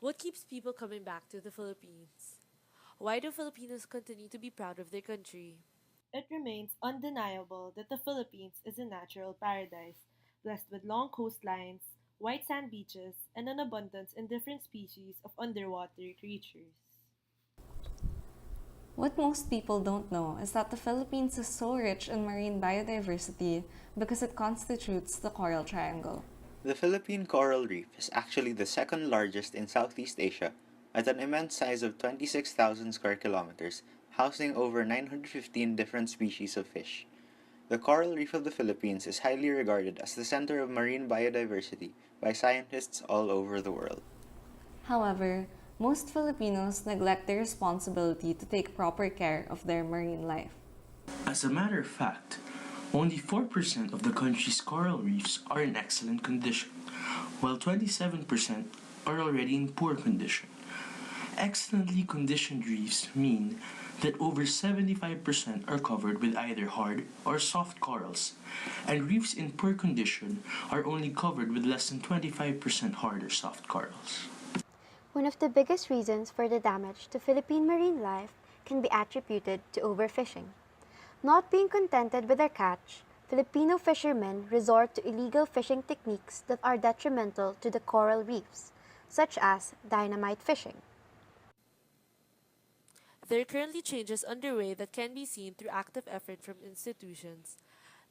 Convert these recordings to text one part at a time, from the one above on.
What keeps people coming back to the Philippines? Why do Filipinos continue to be proud of their country? It remains undeniable that the Philippines is a natural paradise, blessed with long coastlines, white sand beaches, and an abundance in different species of underwater creatures. What most people don't know is that the Philippines is so rich in marine biodiversity because it constitutes the Coral Triangle. The Philippine coral reef is actually the second largest in Southeast Asia, at an immense size of 26,000 square kilometers, housing over 915 different species of fish. The coral reef of the Philippines is highly regarded as the center of marine biodiversity by scientists all over the world. However, most Filipinos neglect their responsibility to take proper care of their marine life. As a matter of fact, only 4% of the country's coral reefs are in excellent condition, while 27% are already in poor condition. Excellently conditioned reefs mean that over 75% are covered with either hard or soft corals, and reefs in poor condition are only covered with less than 25% hard or soft corals. One of the biggest reasons for the damage to Philippine marine life can be attributed to overfishing. Not being contented with their catch, Filipino fishermen resort to illegal fishing techniques that are detrimental to the coral reefs, such as dynamite fishing. There are currently changes underway that can be seen through active effort from institutions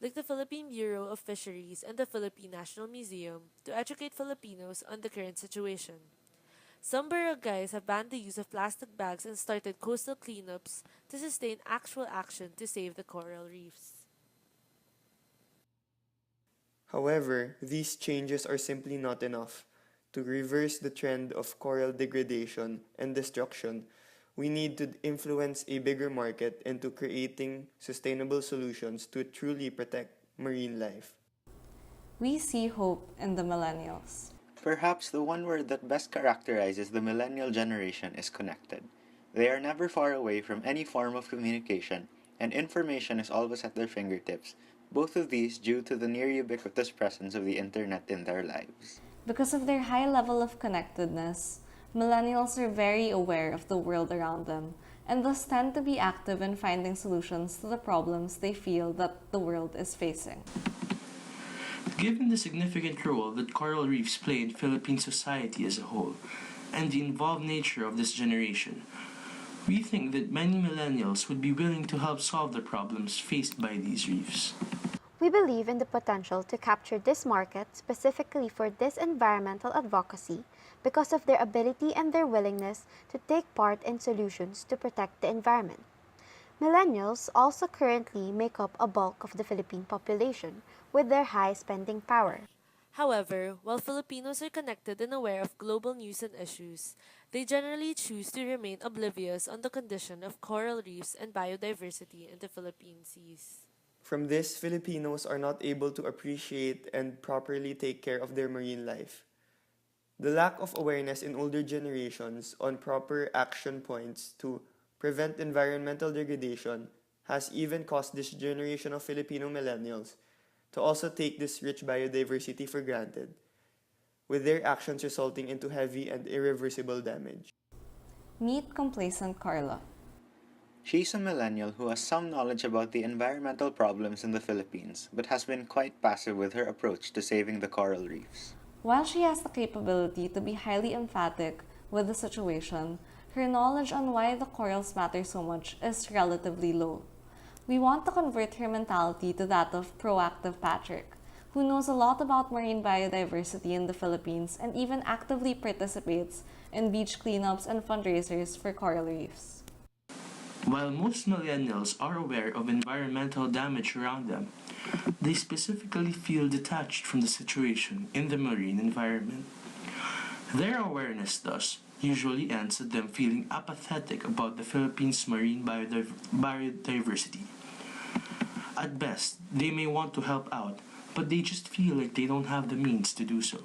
like the Philippine Bureau of Fisheries and the Philippine National Museum to educate Filipinos on the current situation. Some barangays have banned the use of plastic bags and started coastal cleanups to sustain actual action to save the coral reefs. However, these changes are simply not enough. To reverse the trend of coral degradation and destruction, we need to influence a bigger market into creating sustainable solutions to truly protect marine life. We see hope in the millennials. Perhaps the one word that best characterizes the millennial generation is connected. They are never far away from any form of communication, and information is always at their fingertips, both of these due to the near ubiquitous presence of the internet in their lives. Because of their high level of connectedness, millennials are very aware of the world around them and thus tend to be active in finding solutions to the problems they feel that the world is facing. Given the significant role that coral reefs play in Philippine society as a whole, and the involved nature of this generation, we think that many millennials would be willing to help solve the problems faced by these reefs. We believe in the potential to capture this market specifically for this environmental advocacy because of their ability and their willingness to take part in solutions to protect the environment. Millennials also currently make up a bulk of the Philippine population with their high spending power. However, while Filipinos are connected and aware of global news and issues, they generally choose to remain oblivious on the condition of coral reefs and biodiversity in the Philippine seas. From this, Filipinos are not able to appreciate and properly take care of their marine life. The lack of awareness in older generations on proper action points to prevent environmental degradation has even caused this generation of Filipino millennials to also take this rich biodiversity for granted, with their actions resulting into heavy and irreversible damage. Meet complacent Carla. She's a millennial who has some knowledge about the environmental problems in the Philippines, but has been quite passive with her approach to saving the coral reefs. While she has the capability to be highly emphatic with the situation, her knowledge on why the corals matter so much is relatively low. We want to convert her mentality to that of proactive Patrick, who knows a lot about marine biodiversity in the Philippines and even actively participates in beach cleanups and fundraisers for coral reefs. While most millennials are aware of environmental damage around them, they specifically feel detached from the situation in the marine environment. Their awareness, thus, usually ends at them feeling apathetic about the Philippines' marine biodiversity. At best, they may want to help out, but they just feel like they don't have the means to do so.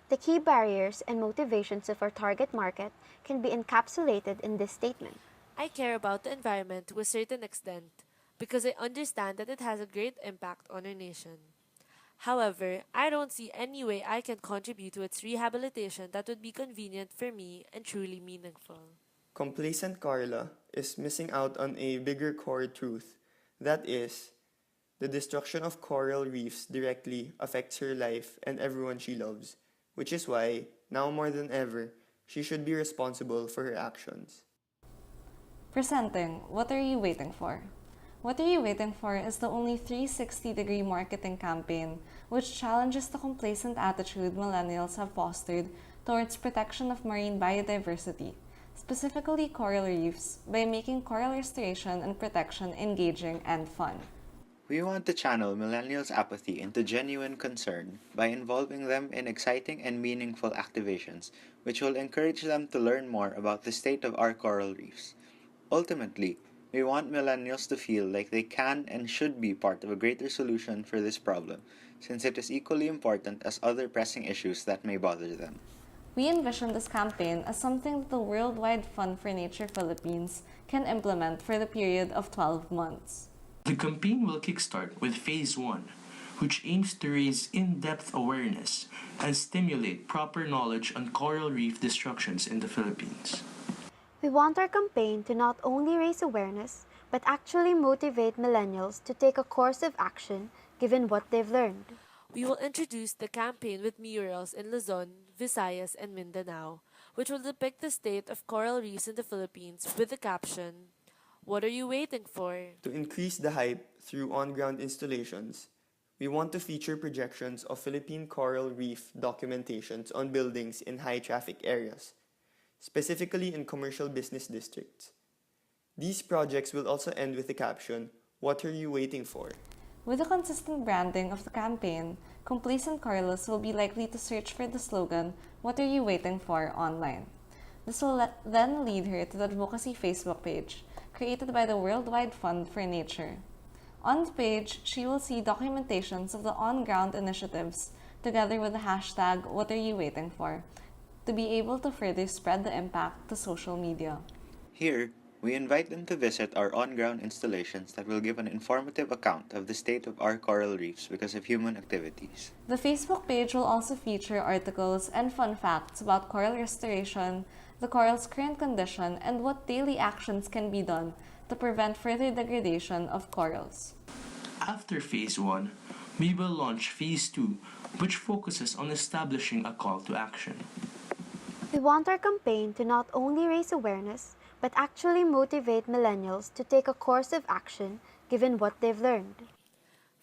The key barriers and motivations of our target market can be encapsulated in this statement. I care about the environment to a certain extent because I understand that it has a great impact on our nation. However, I don't see any way I can contribute to its rehabilitation that would be convenient for me and truly meaningful. Complacent Carla is missing out on a bigger core truth. That is, the destruction of coral reefs directly affects her life and everyone she loves, which is why, now more than ever, she should be responsible for her actions. Presenting What Are You Waiting For? What Are You Waiting For is the only 360-degree marketing campaign which challenges the complacent attitude millennials have fostered towards protection of marine biodiversity, specifically coral reefs, by making coral restoration and protection engaging and fun. We want to channel millennials' apathy into genuine concern by involving them in exciting and meaningful activations, which will encourage them to learn more about the state of our coral reefs. Ultimately, we want millennials to feel like they can and should be part of a greater solution for this problem, since it is equally important as other pressing issues that may bother them. We envision this campaign as something that the Worldwide Fund for Nature Philippines can implement for the period of 12 months. The campaign will kickstart with Phase 1, which aims to raise in-depth awareness and stimulate proper knowledge on coral reef destructions in the Philippines. We want our campaign to not only raise awareness, but actually motivate millennials to take a course of action given what they've learned. We will introduce the campaign with murals in Luzon, Visayas, and Mindanao, which will depict the state of coral reefs in the Philippines with the caption, "What are you waiting for?" To increase the hype through on-ground installations, we want to feature projections of Philippine coral reef documentations on buildings in high-traffic areas, specifically in commercial business districts. These projects will also end with the caption, "What are you waiting for?" With the consistent branding of the campaign, complacent Carlos will be likely to search for the slogan, "What are you waiting for?" online. This will then lead her to the advocacy Facebook page, created by the Worldwide Fund for Nature. On the page, she will see documentations of the on-ground initiatives, together with the hashtag, "What are you waiting for?" to be able to further spread the impact to social media. Here, we invite them to visit our on-ground installations that will give an informative account of the state of our coral reefs because of human activities. The Facebook page will also feature articles and fun facts about coral restoration, the coral's current condition, and what daily actions can be done to prevent further degradation of corals. After Phase 1, we will launch Phase 2, which focuses on establishing a call to action. We want our campaign to not only raise awareness, but actually motivate millennials to take a course of action given what they've learned.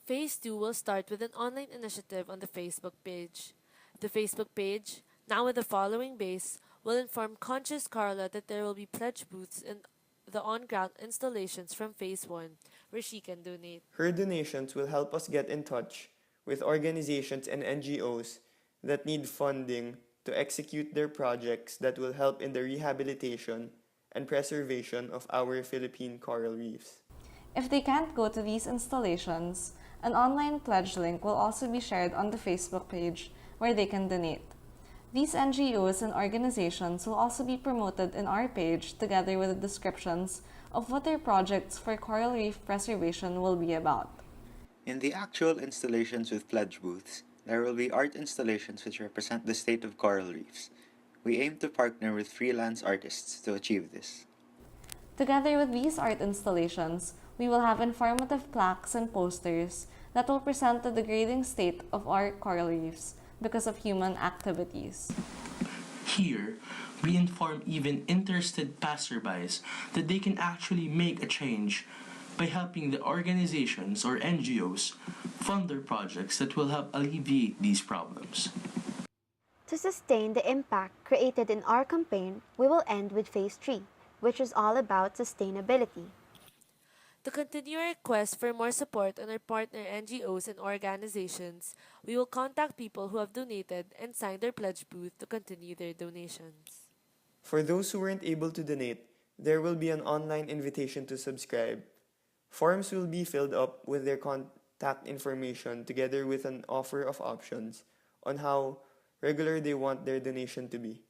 Phase 2 will start with an online initiative on the Facebook page. The Facebook page, now with the following base, will inform conscious Carla that there will be pledge booths in the on-ground installations from Phase 1, where she can donate. Her donations will help us get in touch with organizations and NGOs that need funding to execute their projects that will help in the rehabilitation and preservation of our Philippine coral reefs. If they can't go to these installations, an online pledge link will also be shared on the Facebook page where they can donate. These NGOs and organizations will also be promoted in our page together with the descriptions of what their projects for coral reef preservation will be about. In the actual installations with pledge booths, there will be art installations which represent the state of coral reefs. We aim to partner with freelance artists to achieve this. Together with these art installations, we will have informative plaques and posters that will present the degrading state of our coral reefs because of human activities. Here, we inform even interested passerbys that they can actually make a change by helping the organizations or NGOs fund their projects that will help alleviate these problems. To sustain the impact created in our campaign, we will end with Phase 3, which is all about sustainability. To continue our quest for more support on our partner NGOs and organizations, we will contact people who have donated and signed their pledge booth to continue their donations. For those who weren't able to donate, there will be an online invitation to subscribe. Forms will be filled up with their contact information together with an offer of options on how regular they want their donation to be.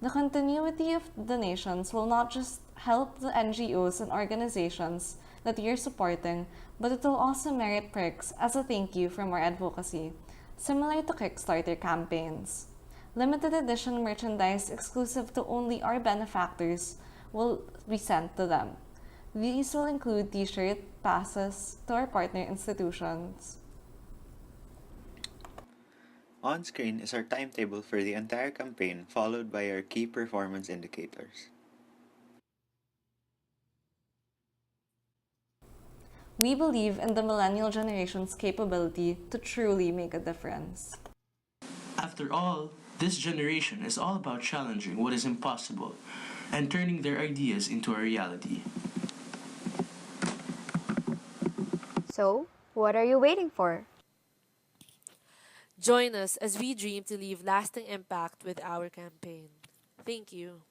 The continuity of donations will not just help the NGOs and organizations that you're supporting, but it will also merit perks as a thank you for more advocacy, similar to Kickstarter campaigns. Limited edition merchandise exclusive to only our benefactors will be sent to them. These will include t-shirt, passes to our partner institutions. On screen is our timetable for the entire campaign, followed by our key performance indicators. We believe in the millennial generation's capability to truly make a difference. After all, this generation is all about challenging what is impossible and turning their ideas into a reality. So, what are you waiting for? Join us as we dream to leave lasting impact with our campaign. Thank you.